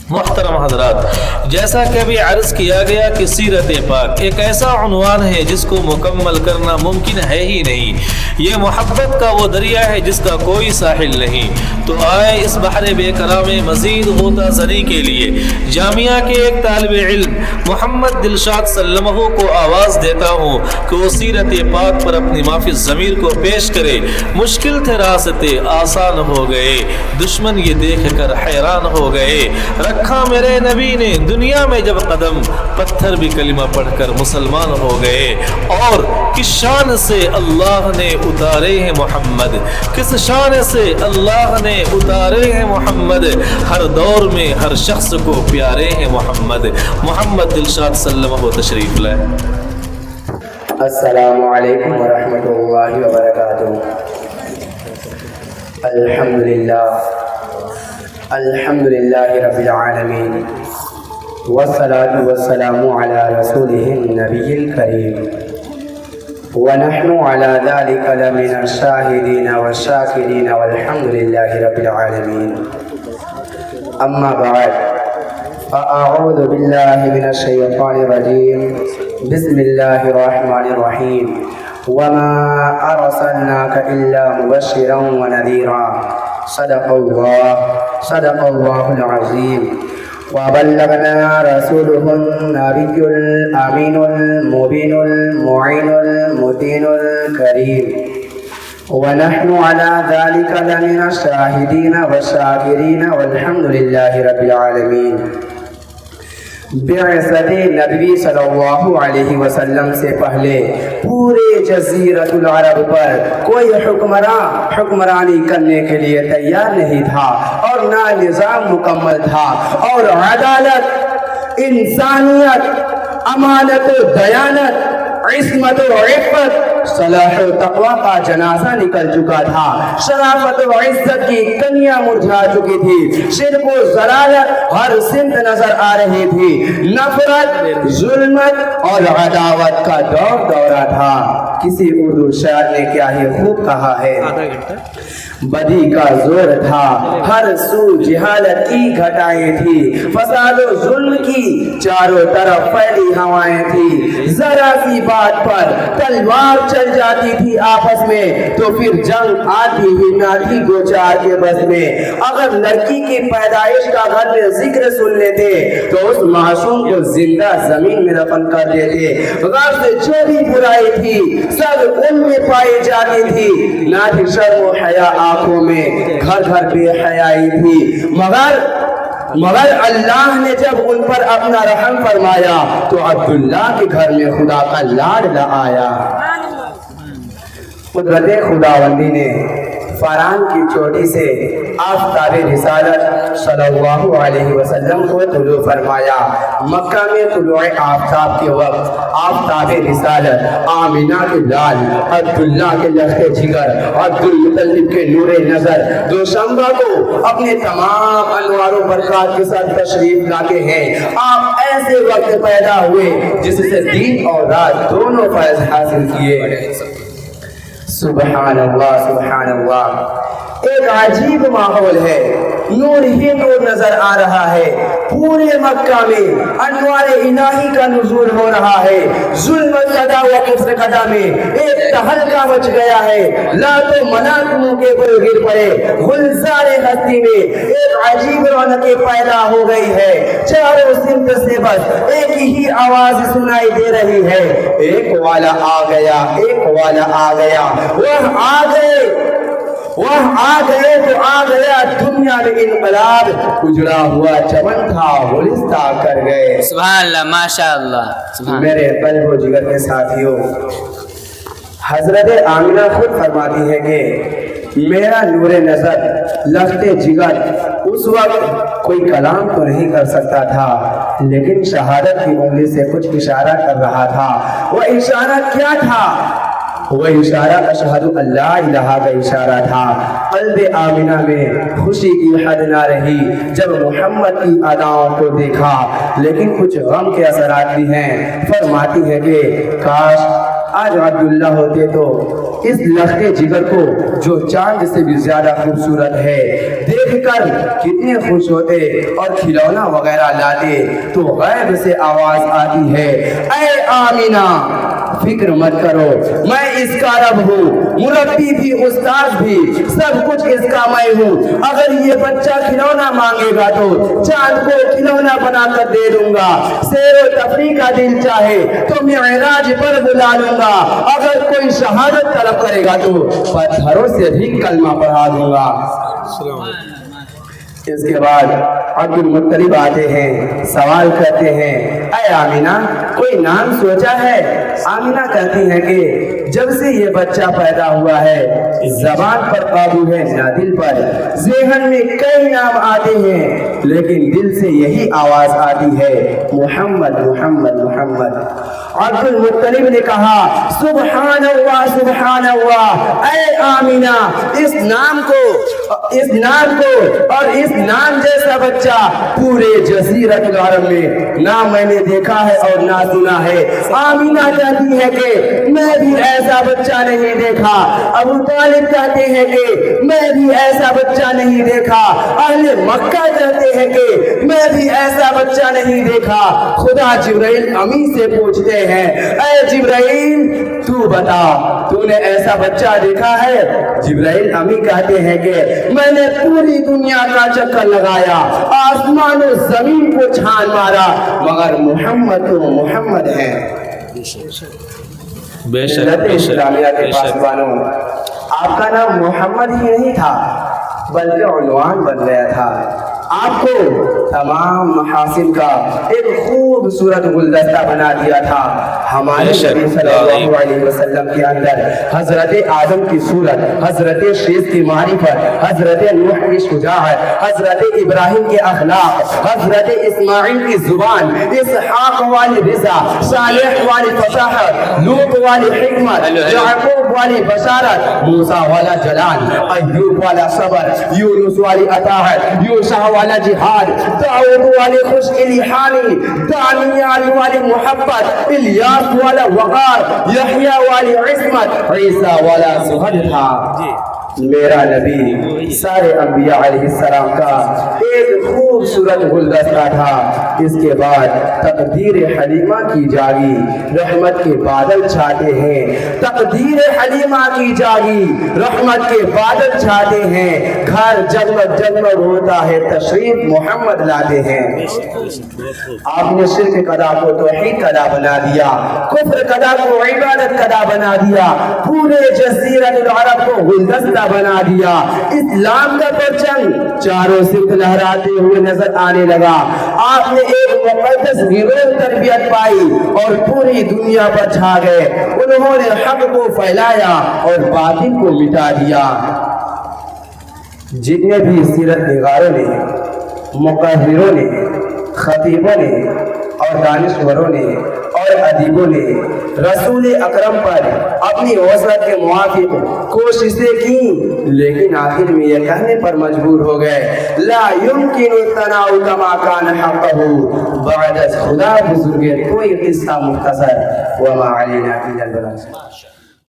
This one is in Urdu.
محترم حضرات، جیسا کہ ابھی عرض کیا گیا کہ سیرت پاک ایک ایسا عنوان ہے جس کو مکمل کرنا ممکن ہے ہی نہیں۔ یہ محبت کا وہ دریا ہے جس کا کوئی ساحل نہیں۔ تو آئے اس بحر بے کرا میں مزید غوطہ زنی کے لیے جامعہ کے ایک طالب علم محمد دلشاد سلمہ کو آواز دیتا ہوں کہ وہ سیرت پاک پر اپنی معافی ضمیر کو پیش کرے۔ مشکل تھے راستے آسان ہو گئے، دشمن یہ دیکھ کر حیران ہو گئے۔ رکھا میرے نبی نے دنیا میں جب قدم، پتھر بھی کلمہ پڑھ کر مسلمان ہو گئے۔ اور کس شان سے اللہ نے اتارے ہیں محمد، کس شان سے اللہ نے اتارے ہیں محمد، ہر دور میں ہر شخص کو پیارے ہیں محمد۔ محمد دلشاد سلمہ تشریف لائے۔ السلام علیکم ورحمۃ اللہ وبرکاتہ۔ الحمد للہ رب العالمین، والصلاة والسلام علی رسولہ النبی الکریم، ونحن على ذلك لمن الشاہدین والشاکرین والحمد للہ رب العالمین۔ اما بعد، فاعوذ باللہ من الشیطان الرجیم، بسم اللہ الرحمن الرحیم۔ وما ارسلناک الا مبشرا ونذیرا، صدق اللہ العظیم۔ وبلغنا رسوله النبي الأمين المبين المعين المتين الكريم، ونحن على ذلك لمن الشاهدين والشاكرين والحمد لله رب العالمین۔ بعثت نبی صلی اللہ علیہ وسلم سے پہلے پورے جزیرۃ العرب پر کوئی حکمرانی کرنے کے لیے تیار نہیں تھا، اور نہ نظام مکمل تھا، اور عدالت، انسانیت، امانت و دیانت، عصمت و عفت، صلاح و تقوی کا جنازہ نکل چکا تھا، شرافت و عزت کی کنیاں مرجھا چکی تھی، شرک و ضلالت ہر سمت نظر آ رہی تھی، نفرت، ظلمت اور عداوت کا دورہ تھا۔ کسی اردو شاعر نے کیا ہی خوب کہا ہے، بدی کا زور تھا، ہر سو جہالت کی گھٹائیں تھی، فساد و ظلم کی چاروں طرف پھیلی ہوائیں تھی، ذرا سی بات پر تلوار چل جاتی تھی آپس میں تو پھر جنگ آتی ہی نہ تھی دو چار کے بس میں۔ اگر لڑکی کی پیدائش کا گھر میں ذکر سن لیتے تو اس معصوم کو زندہ زمین میں دفن کر دیتے۔ غرض سے جو بھی برائی تھی سب ان میں پائی جاتی تھی، نہ تھی شرم و حیا آنکھوں میں، گھر گھر بے حیائی تھی، مگر اللہ نے جب ان پر اپنا رحم فرمایا تو عبداللہ کے گھر میں خدا کا لاڈلا آیا۔ قدرت خداوندی نے فاران کی چوٹی سے آفتاب رسالت صلی اللہ علیہ وسلم کو طلوع فرمایا۔ مکہ میں طلوع آفتاب کے وقت آفتاب رسالت آمینہ کے لال، عبداللہ کے لخت جگر، عبدالمطلب کے نور نظر دوشنبہ کو اپنے تمام انوار و برکات کے ساتھ تشریف لاتے ہیں۔ آپ ایسے وقت پیدا ہوئے جس سے دین اور رات دونوں فیض حاصل کیے۔ سبحان اللہ، سبحان اللہ۔ ایک عجیب ماحول ہے، نور ہی نور نظر آ رہا ہے، پورے مکہ میں انوار الہی کا نزول ہو رہا ہے۔ ظلم قضا و کفر قضا میں ایک تہلکہ مچ گیا ہے، لات و منات منہ کے بل گر پڑے، گلزار ہستی میں ایک عجیب رونق پیدا ہو گئی ہے۔ چاروں سمت سے بس ایک ہی آواز سنائی دے رہی ہے، ایک والا آ گیا، ایک والا آ گیا، وہ آ گئے تو آ گیا دنیا میں انقلاب، اجڑا ہوا چمن تھا گلستہ کر گئے۔ سبحان اللہ، ماشاء اللہ۔ میرے قلب و جگر کے ساتھیوں، حضرت آمینہ خود فرماتی ہے کہ میرا نور نظر لخت جگر اس وقت کوئی کلام تو نہیں کر سکتا تھا، لیکن شہادت کی انگلی سے کچھ اشارہ کر رہا تھا۔ وہ اشارہ کیا تھا؟ وہ اشارہ اشہد اللہ الہ کا اشارہ تھا۔ قلب آمینہ میں خوشی کی حد نہ رہی جب محمد کی اداؤں کو دیکھا، لیکن کچھ غم کے اثرات بھی ہیں۔ فرماتی ہے کہ کاش آج عبداللہ ہوتے تو اس لخت جگر کو جو چاند سے بھی زیادہ خوبصورت ہے دیکھ کر کتنے خوش ہوتے اور کھلونا وغیرہ لاتے تو غیب سے آواز آتی ہے اے آمینہ فکر مت کرو میں اس کا رب ہوں مربی بھی استاد بھی سب کچھ اس کا میں ہوں اگر یہ بچہ کھلونا مانگے گا تو چاند کو کھلونا بنا کر دے دوں گا سیر و تفریح کا دل چاہے تو معراج پر بلا لوں گا اگر کوئی شہادت طلب کرے گا تو پتھروں سے بھی کلمہ پڑھا دوں گا اس کے بعد عبد المطلب آتے ہیں سوال کرتے ہیں اے آمینہ کوئی نام سوچا ہے آمینہ کہتی ہیں کہ جب سے یہ بچہ پیدا ہوا ہے زبان پر قابو ہے نہ دل پر ذہن میں کئی نام آتے ہیں لیکن دل سے یہی آواز آتی ہے محمد محمد محمد عبد المطلب نے کہا سبحان اللہ اے آمینہ اس نام کو اور اس نام جیسا بچہ پورے جزیرۃ العرب میں نہ میں نے دیکھا ہے اور نہ سنا ہے آمینہ کہتی ہے کہ میں بھی ایسا بچہ نہیں دیکھا ابو طالب کہتے ہیں کہ میں بھی ایسا بچہ نہیں دیکھا اہل مکہ کہتے ہیں کہ میں بھی ایسا بچہ نہیں دیکھا خدا جبرائیل امی سے پوچھتے ہیں اے جبرائیل تو بتا تو نے ایسا بچہ دیکھا ہے جبرائیل امی کہتے ہیں کہ میں نے پوری دنیا کا چکر لگایا آسمان و زمین کو چھان مارا مگر محمد تو محمد ہے بے شک ملت بے شک اسلامیہ کے بے شک پاسبانوں آپ کا نام محمد ہی نہیں تھا بلکہ عنوان بن گیا تھا آپ کو تمام محاسن کا ایک خوبصورت گلدستہ بنا دیا تھا ہمارے نبی صلی اللہ علیہ وسلم کے اندر حضرت آدم کی صورت حضرت شیخ کی معرفت حضرت نوح کی شجاعت حضرت ابراہیم کے اخلاق حضرت اسماعیل کی زبان اسحاق والی رضا صالح والی فصاحت لوط والی حکمت یعقوب والی بشارت موسیٰ والا جلال ایوب والا صبر یونس والی اطاعت یوشع والا جہاد داؤد والی خوش الہانی دانیال والی محبت الیاس والا وقار یحییٰ والی عصمت عیسیٰ والا زہد تھا میرا نبی سارے انبیاء علیہ السلام کا ایک خوبصورت گلدستہ تھا اس کے بعد تقدیر حلیمہ کی جاگی رحمت کے بادل چھاتے ہیں تقدیر حلیمہ کی جاگی رحمت کے بادل چھاتے ہیں گھر جگمگ جگمگ ہوتا ہے تشریف محمد لاتے ہیں آپ نے شرک قضا کو توحید قضا بنا دیا کفر قضا کو عبادت قضا بنا دیا پورے جزیرۃ العرب کو گلدستہ بنا دیا اسلام کا پرچم چاروں سمت لہراتے ہوئے نظر آنے لگا آپ نے ایک مقدس گروہ تربیت پائی اور پوری دنیا پر چھا گئے انہوں نے حق کو پھیلایا اور باطل کو مٹا دیا جتنے بھی سیرت نگاروں نے مقرروں نے خطیبوں نے اور دانشوروں نے اور ادیبوں نے رسول اکرم پر اپنی وسعت کے موافق کوششیں کی لیکن آخر میں یہ کہنے پر مجبور ہو گئے لا يمكن الثناء كما كان حقه بعد خدا بزرگ کوئی قصہ مختصر وما علینا الا البلاغ